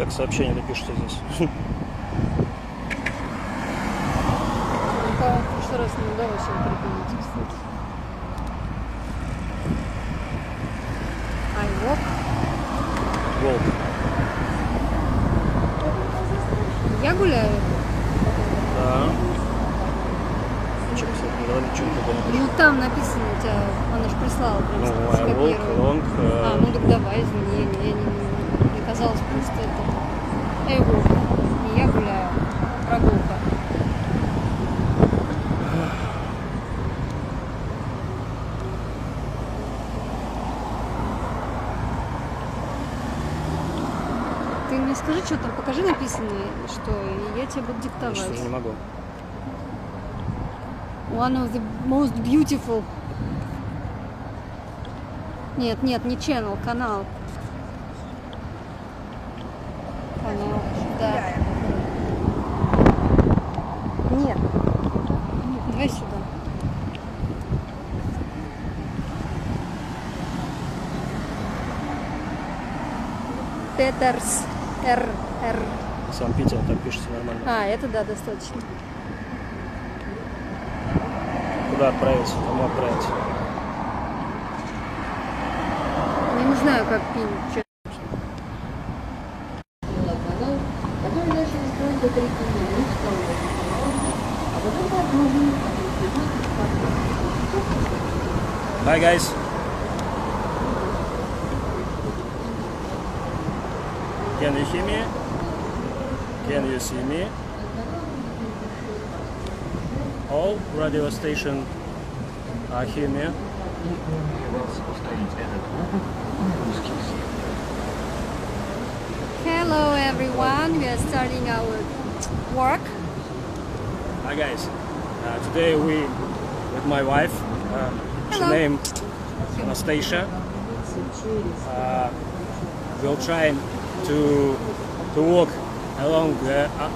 как сообщение напишите здесь. В прошлый раз не удалось его припомнить, кстати. I walk. Волк. Я гуляю. Да. Что, кстати, давай что-то напишем. Ну там написано у тебя, она же прислала, прям Ну, I walk along. ну так давай, извини, мне казалось просто это. I walk. И я гуляю. Прогулка. Ты мне скажи, что там, покажи написанное, что, и я тебе буду диктовать. Я сейчас уже не могу. One of the most beautiful. Нет, не channel, канал. Канал, да. Нет. Давай сюда. Петерс. Р. Санкт-Петербург, там пишется нормально. А, это да, достаточно. Куда отправиться? Кому отправиться? Я не знаю, как пинить. Hi guys. Can you hear me? Can you see me? All radio station hear me. Hello everyone, we are starting our work. Hi guys. Today we with my wife. She Hello. named Anastasia. We'll try to walk along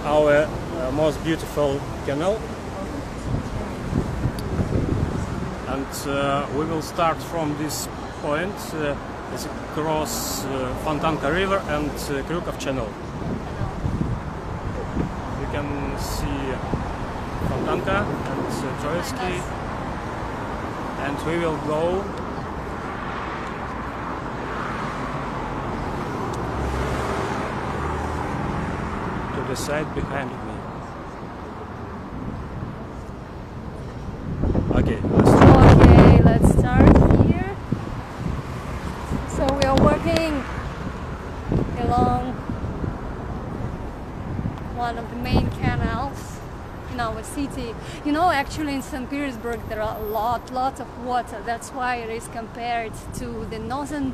our most beautiful canal, and we will start from this point. It's across Fontanka River and Kryukov Canal. You can see Fontanka and Troitsky, and we will go to the side behind me. Okay, let's try. Okay, let's start here. So we are working along one of the main canals in our city. You know, actually in Saint Petersburg there are lots of water. That's why it is compared to the northern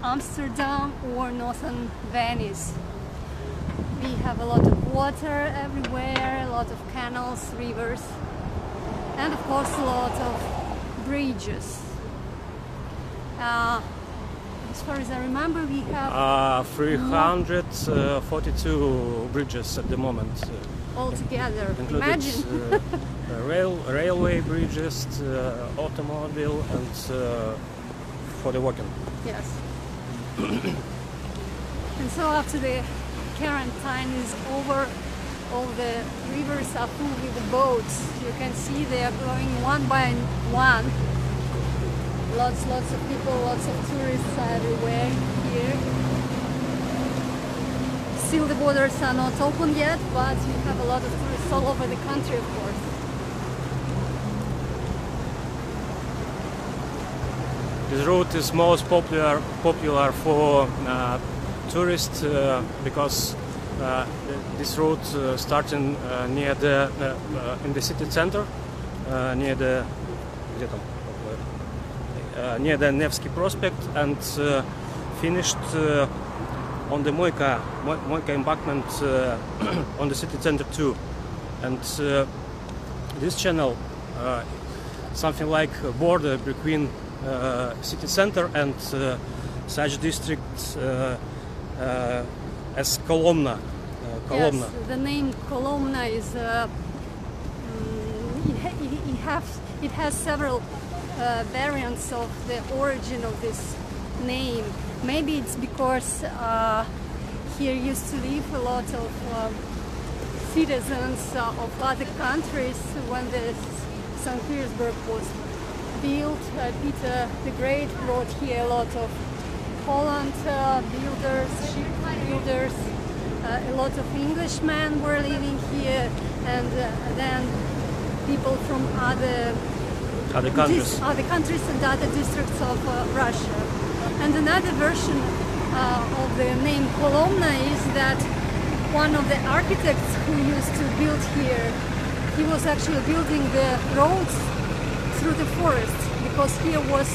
Amsterdam or northern Venice. We have a lot of water everywhere, a lot of canals, rivers, and of course a lot of bridges. As far as I remember, we have 342 bridges at the moment. altogether. Included Imagine. railway bridges, automobile, and for the walking. Yes. And so after the quarantine is over, all the rivers are full with the boats. You can see they are going one by one. Lots of people, lots of tourists are everywhere here. Still the borders are not open yet, but you have a lot of tourists all over the country, of course. This route is most popular for tourists because this route starting near the in the city center, near the Nevsky Prospect, and finished on the Moika embankment on the city center too. And this channel, something like a border between city center and such district as Kolomna. Yes, the name Kolomna is it has several variants of the origin of this name. Maybe it's because here used to live a lot of citizens of other countries when the Saint Petersburg was built. Peter the Great brought here a lot of Holland builders, ship builders. A lot of Englishmen were living here, and then people from other countries and other districts of Russia. And another version of the name Kolomna is that one of the architects who used to build here, he was actually building the roads through the forest, because here was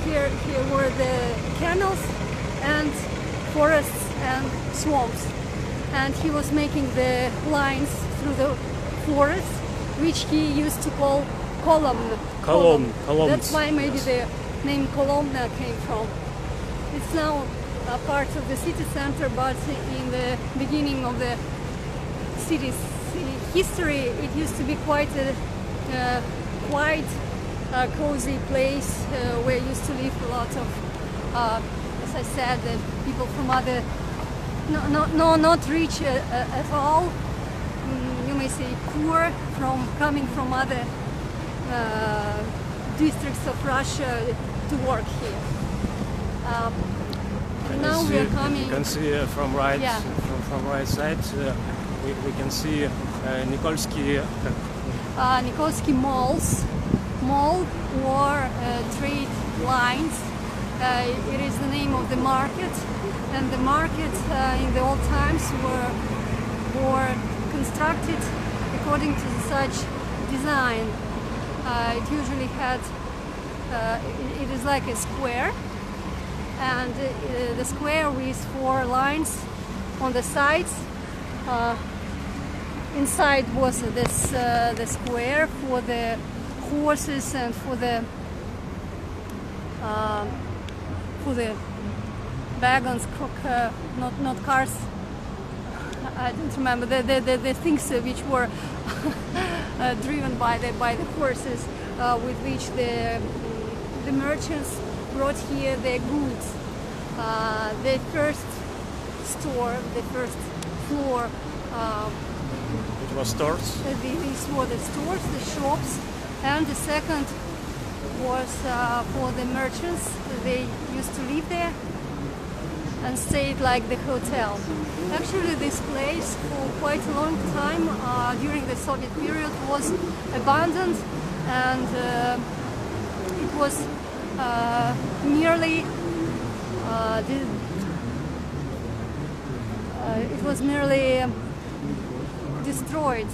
here were the canals and forests and swamps, and he was making the lines through the forest, which he used to call Kolomna. That's why maybe the name Kolomna came from. It's now a part of the city center, but in the beginning of the city's history, it used to be quite a cozy place where used to live a lot of, as I said, people from other, not rich at all. You may say poor, coming from other districts of Russia to work here. Now we are coming. You can see from right side. We can see Nikolsky Mall or trade lines. It is the name of the market, and the market in the old times were constructed according to such design. It usually had, it is like a square, and the square with 4 lines on the sides. Inside was this the square for the horses and for the wagons, not cars. I don't remember the things which were driven by the horses, with which the merchants brought here their goods. The first store, the first floor. It was stores. These were the stores, the shops, and the second was for the merchants. They used to live there and stayed like the hotel. Actually, this place for quite a long time during the Soviet period was abandoned, and it was merely destroyed.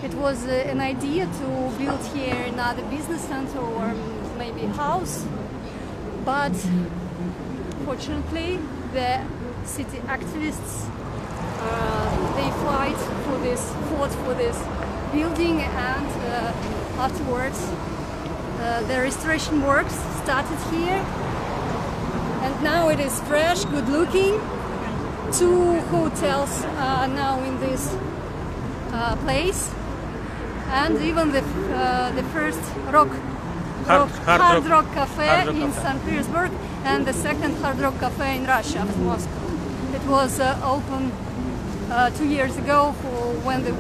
It was an idea to build here another business center or maybe house, but fortunately the city activists they fought for this building, and afterwards the restoration works started here, and now it is fresh, good looking. 2 hotels are now in this place, and even the first hard rock cafe in Saint Petersburg, and the second hard rock cafe in Russia, Moscow. It was open 2 years ago when the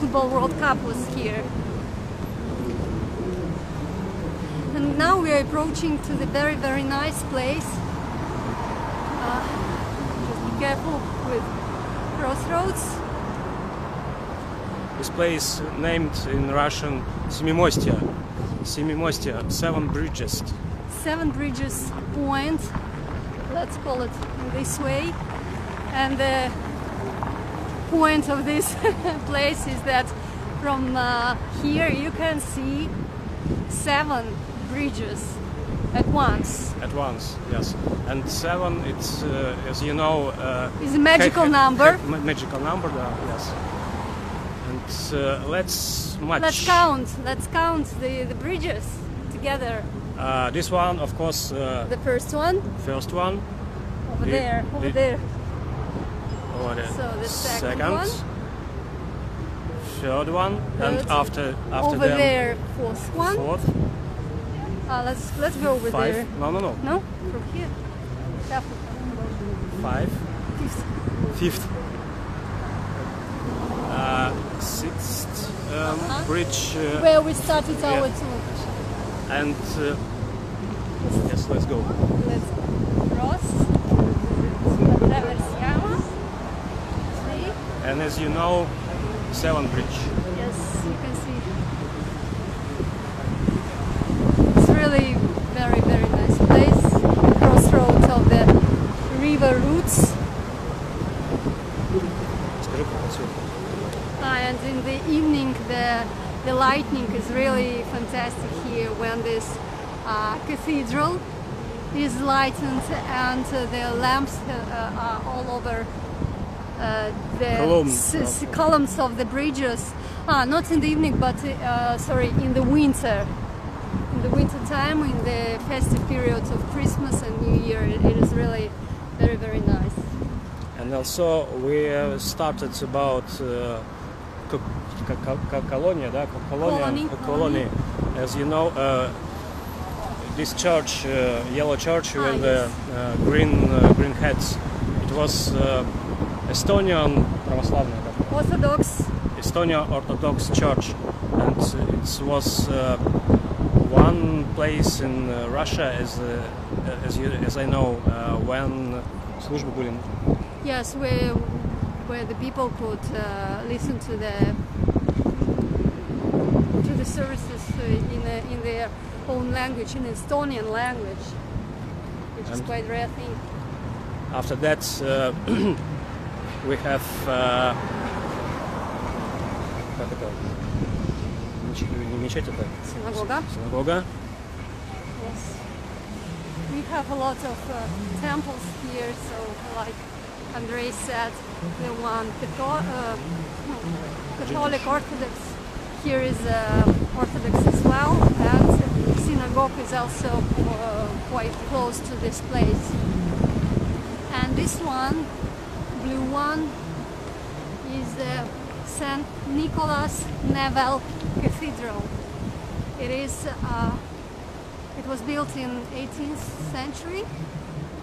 Football World Cup was here. And now we are approaching to the very, very nice place. Just be careful with crossroads. This place named in Russian Semimostya. Semimostya, 7 bridges. 7 bridges point, let's call it in this way. And the point of this place is that from here you can see 7 bridges at once. At once, yes. And 7, it's as you know, is a magical number. Magical number, yes. And let's count the bridges together. This one, of course. The first one. First one. Over there. Over there. So the second one. Third one. Third. And after over them, there, fourth one. Fourth. Let's go over 5. there. No. No, from here. 5. Fifth. Sixth bridge. Where we started our tour. And yes, let's go. Let's cross. Attraversiamo. And as you know, 7th bridge. Yes, you can see. It's really very, very nice place. Crossroads of the river routes. And in the evening, the lighting is really fantastic here when this cathedral is lightened and the lamps are all over the columns of the bridges. Not in the evening, but sorry, in the winter. In the winter time, in the festive periods of Christmas and New Year, it is really very, very nice. And also we started about Colony. As you know, this church, yellow church with the green heads. It was Estonian Orthodox Church, and it was one place in Russia, as I know, when службы были. Yes, where the people could listen to the services in their own language, in Estonian language, which is quite rare thing. After that, we have synagoga. Yes, we have a lot of temples here. So, like Andrei said, the one Catholic Orthodox. Here is Orthodox as well, and synagogue is also quite close to this place. And this one, blue one, is the Saint Nicholas Naval Cathedral. It was built in 18th century,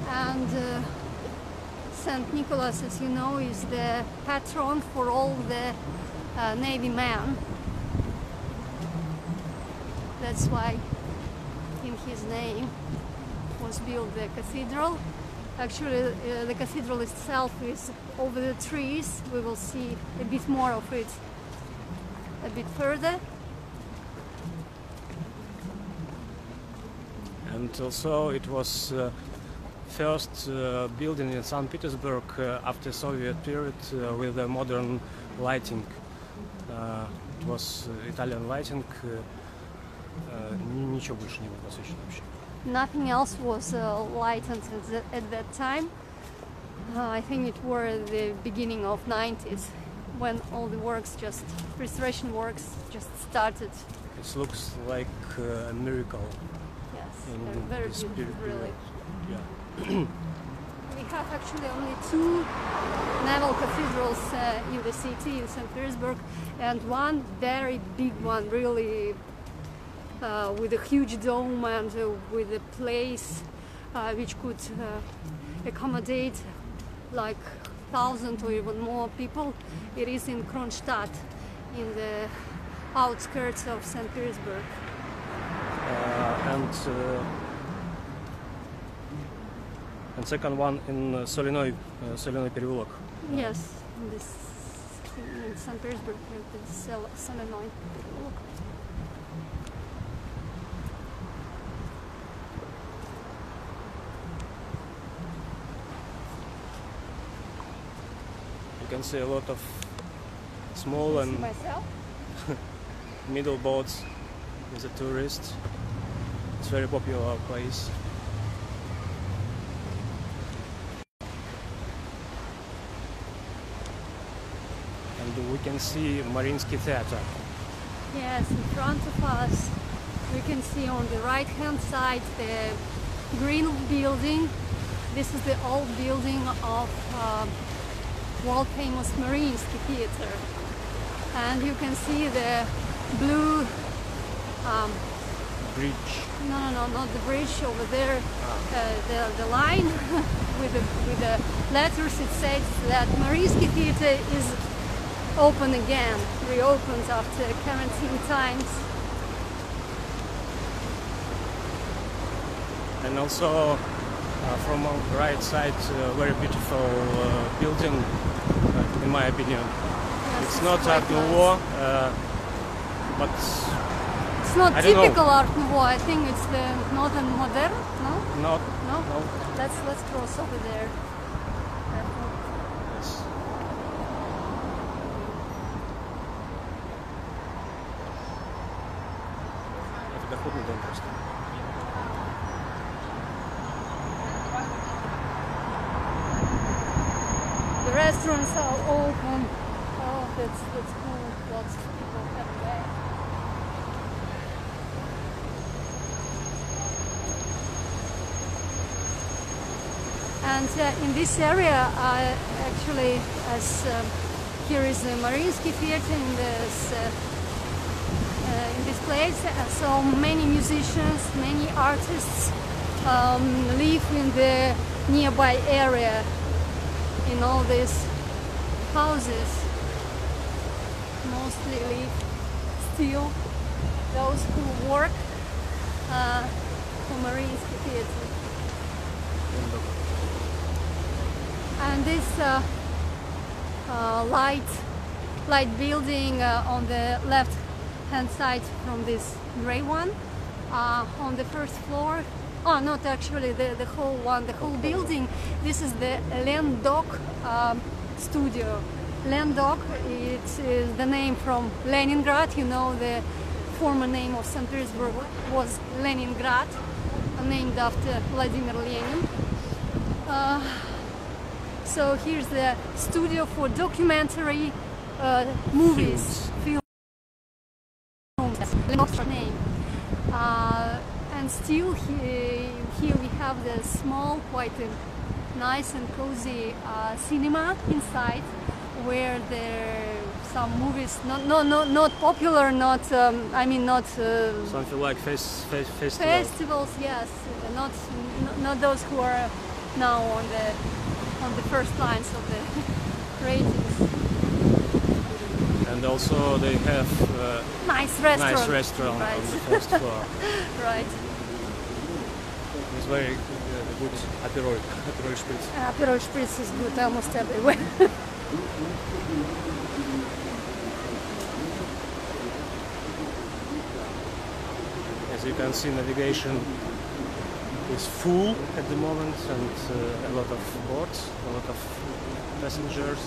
and Saint Nicholas, as you know, is the patron for all the Navy men. That's why in his name was built the cathedral. Actually, the cathedral itself is over the trees. We will see a bit more of it a bit further. And also it was first building in Saint Petersburg after Soviet period with a modern lighting. It was Italian lighting. Ничего больше не было посвящено вообще. Nothing else was lightened at that time. I think it were the beginning of 90s when all the works, restoration works, just started. It looks like a miracle. Yes, very beautiful, really. Yeah. We have actually only 2 naval cathedrals in the city, in Saint Petersburg, and one very big one, really with a huge dome and with a place which could accommodate like 1,000 or even more people. It is in Kronstadt, in the outskirts of Saint Petersburg. And second one in Solenoy переулок. Yes, in Saint Petersburg, the Solenoy переулок. You can see a lot of small and middle boats with the tourists. It's a very popular place. And we can see Mariinsky Theater. Yes, in front of us we can see on the right hand side the green building. This is the old building of world famous Mariinsky Theater, and you can see the blue bridge. No, not the bridge over there. The line with the letters, it says that Mariinsky Theater is open again, reopens after quarantine times. And also from our right side, very beautiful building, in my opinion. Yes, It's not quite Art Nouveau, but it's not I don't know. typical Art Nouveau. I think it's the Northern Modern. No, not. no. No. Let's cross over there. Yes. Это доходный дом просто. The restaurants are open. Oh, that's cool. Lots of people coming back. And in this area, actually, as here is the Mariinsky Theater in this place, so many musicians, many artists live in the nearby area, in all these houses. Mostly live still those who work for Mariinsky Theater. And this light building on the left hand side from this gray one, on the first floor. Oh, not actually the whole one, the whole building. This is the Lendok studio. Lendok, it is the name from Leningrad. You know, the former name of Saint Petersburg was Leningrad, named after Vladimir Lenin. So here's the studio for documentary movies, films. Lendok's name. And still here we have the small, quite a nice and cozy cinema inside, where there are some movies, not popular, not I mean not Something like festival. festivals, yes, not those who are now on the first lines of the ratings. And also they have Nice restaurant, right. On the first floor. Right. It's very good Aperol Spritz. Aperol Spritz is good almost everywhere. As you can see, navigation is full at the moment, and a lot of boats, a lot of passengers.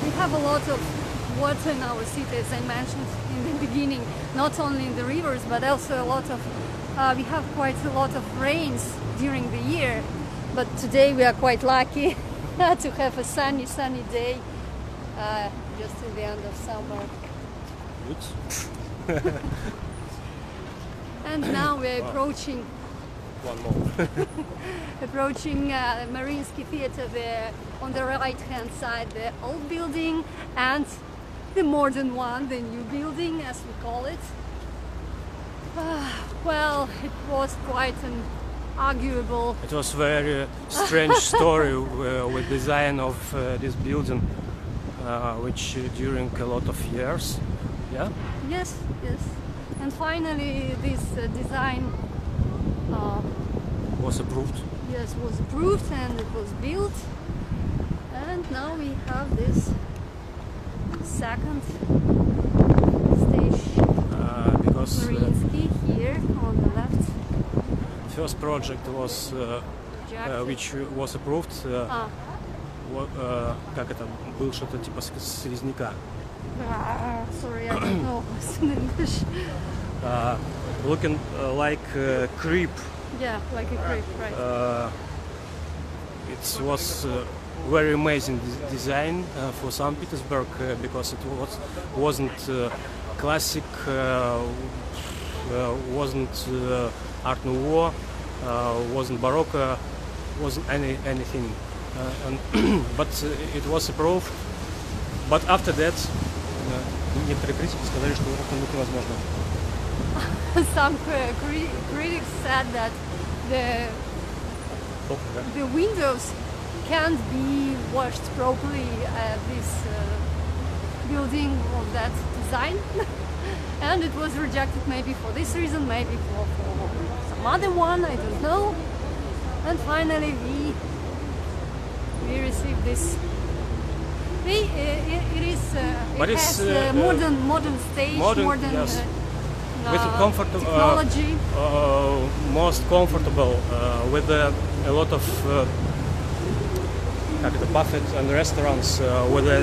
We have a lot of water in our city, as I mentioned in the beginning, not only in the rivers, but also a lot of, we have quite a lot of rains during the year, but today we are quite lucky to have a sunny day, just in the end of summer. Good. And now we're approaching One more. approaching Mariinsky Theater there on the right hand side, the old building, and the modern one, the new building as we call it. Well, it was quite an arguable. It was very strange story with design of this building, which during a lot of years, yeah. Yes. And finally this design Was approved. yes, was approved and it was built. And now we have this second stage, Because Mariinsky here on the left. first project was which was approved. Как это, был что-то типа слизняка. Sorry, I don't know what's in English. Looking like creep. Yeah, like a creep, right. It was very amazing design for Saint Petersburg because it wasn't classic, wasn't Art Nouveau, wasn't Baroque, wasn't anything. and but it was approved. But after that, некоторые критики сказали, что установить невозможно. Some critics said that the windows can't be washed properly at this building of that design. And it was rejected maybe for this reason, maybe for some other one, I don't know. And finally we received this. It has modern stage, modern yes. With technology. Most comfortable, with a lot of buffets and restaurants, with a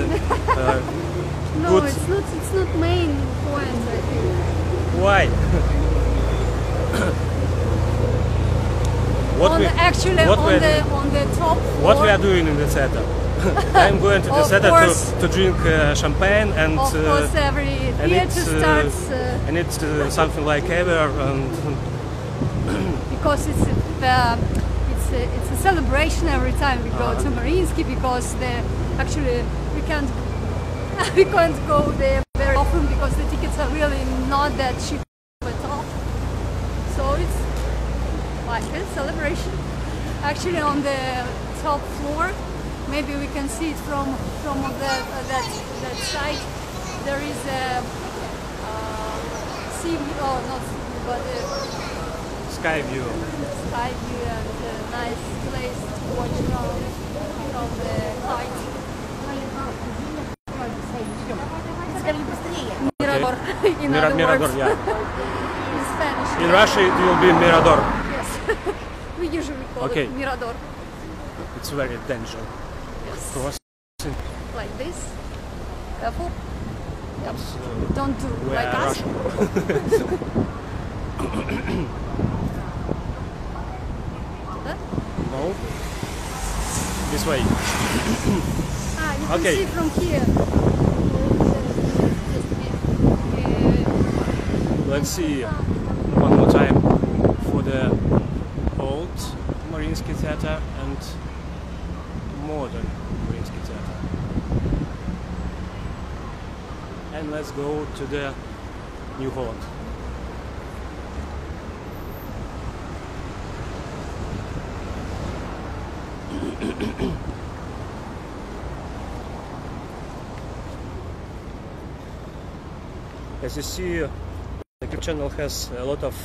no, good... it's not main point, I think. Why? On the top floor. What we are doing in the theater? I'm going to the theater to drink champagne and of course every theater starts and it's something like ever and because it's a celebration every time we go to Mariinsky, because actually we can't go there very often because the tickets are really not that cheap at all. So it's like a celebration. Actually on the top floor, maybe we can see it from that side. There is a sea view, not sea view, but a sky view. Sky view and a nice place to watch from the height. Mirador, in other words. Yeah. In Spanish. In Russia it will be Mirador. Yes. We usually call it Mirador. It's very dangerous. Yes. Like this. Careful. Yep. Don't do like us. No. This way. You can see from here. Let's see one more time for the old Mariinsky Theater and modern Mariinsky Theater. And let's go to the New Holland. As you see, the Kryukov Canal has a lot of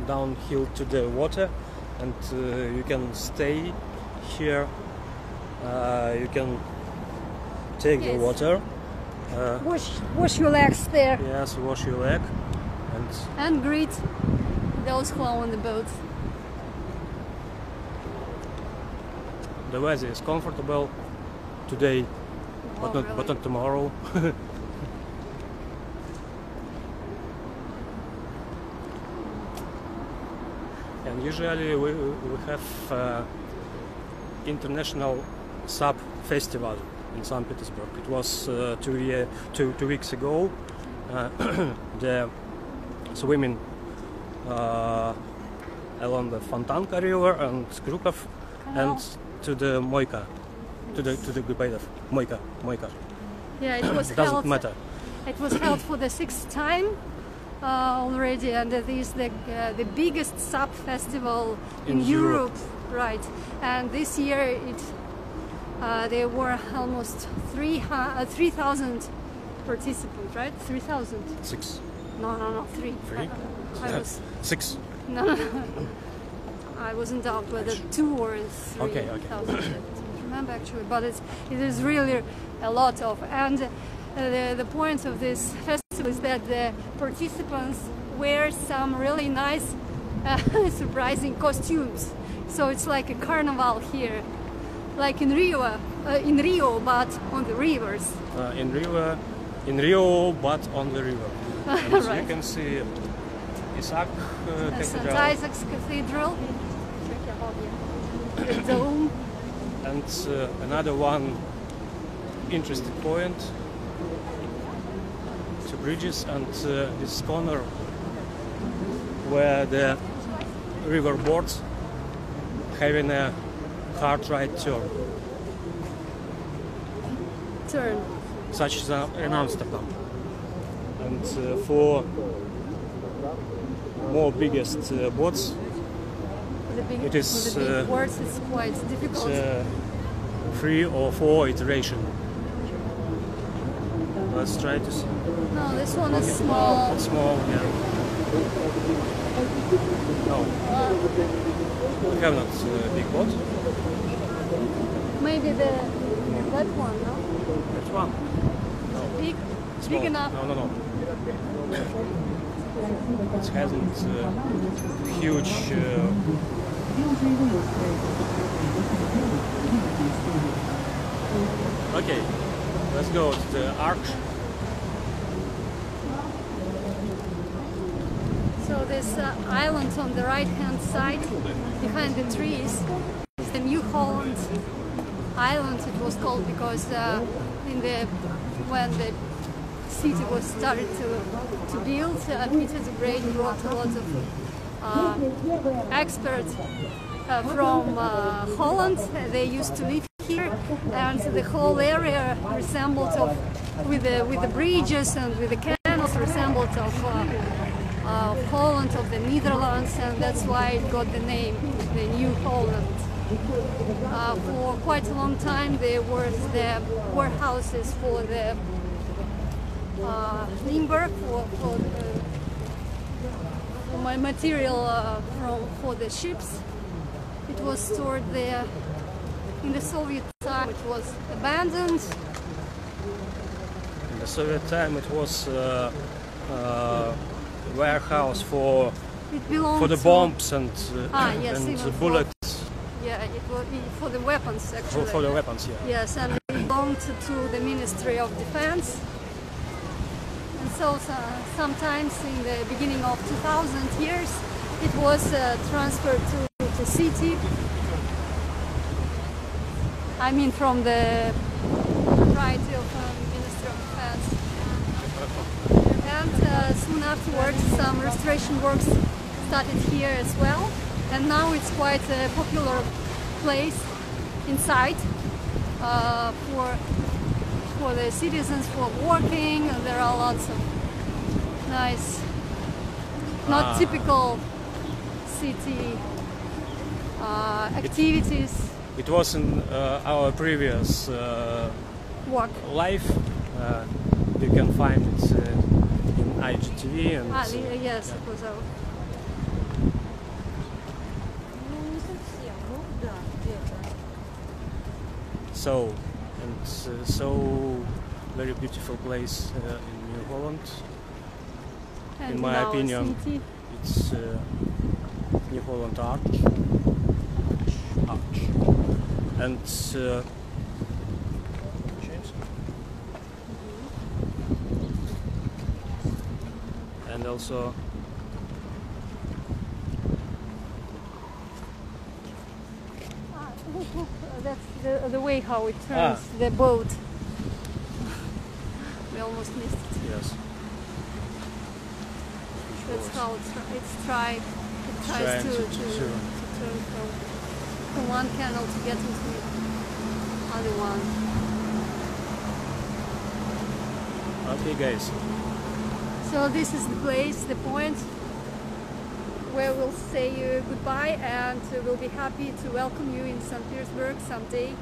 downhill to the water, and you can stay here. You can take the water. Wash your legs there. Yes, wash your leg and greet those who are on the boat. The weather is comfortable today, but not tomorrow. And usually we have international sub festival in Saint Petersburg. It was 2 weeks ago. The swimming along the Fontanka River and Kryukov and to the Moika, to the Gubedov, Moika. Yeah, it was doesn't matter. It was held for the 6th time already, and it is the biggest sub festival in Europe, right? And this year there were almost 3,000 participants, right? 3,000. 6. No, 3. 3? I was 6. No. I wasn't out whether 2 or 3,000. Okay. I don't remember actually, but it is really a lot of. And the point of this festival is that the participants wear some really nice, surprising costumes. So it's like a carnival here, like in Rio, but on the rivers. In Rio, but on the river. And right. You can see Isaac Cathedral. St. Isaac's Cathedral. The dome. And another one interesting point, 2 bridges and this corner where the river boards having a hard right turn, such as in Amsterdam. And for more biggest boats, it is for the big words, it's quite difficult. 3 or 4 iteration. Let's try to see. No, this one is small. It's small, yeah. No, we have not big boat. Maybe that one, no? That one? No. Big Small. enough? No. It hasn't huge. Okay, let's go to the arch. So this island on the right-hand side, behind the trees, is the New Holland Island. It was called because when the city was started to build, Peter the Great brought a lot of experts from Holland. They used to live here, and the whole area resembled with the bridges and with the canals resembled of Holland, of the Netherlands, and that's why it got the name, the New Holland. For quite a long time there were the warehouses for the timber, for my material for the ships. It was stored there. In the Soviet time it was abandoned. In the Soviet time it was warehouse for the bombs and yes, and bullets. Yeah, it was for the weapons actually. For the weapons, yeah. Yes, and it belonged to the Ministry of Defense. And so sometimes in the beginning of 2000 years it was transferred to the city. I mean from the propriety of Ministry of Defense. And soon afterwards some restoration works started here as well. And now it's quite a popular place inside for the citizens for working. And there are lots of nice, not typical city activities. It was in our previous life. You can find it in IGTV and yes, it was our. So very beautiful place in New Holland. And in my opinion, city. it's New Holland Arch. And and also that's the way how it turns the boat. We almost missed it. yes. That's how it tries to turn from one canal to get into the other one. Okay, guys. So this is the place, the point where we'll say goodbye, and we'll be happy to welcome you in Saint Petersburg someday.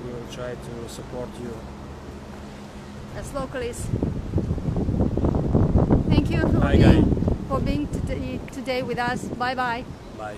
We will try to support you as locals. Thank you for being today with us. Bye bye. Bye.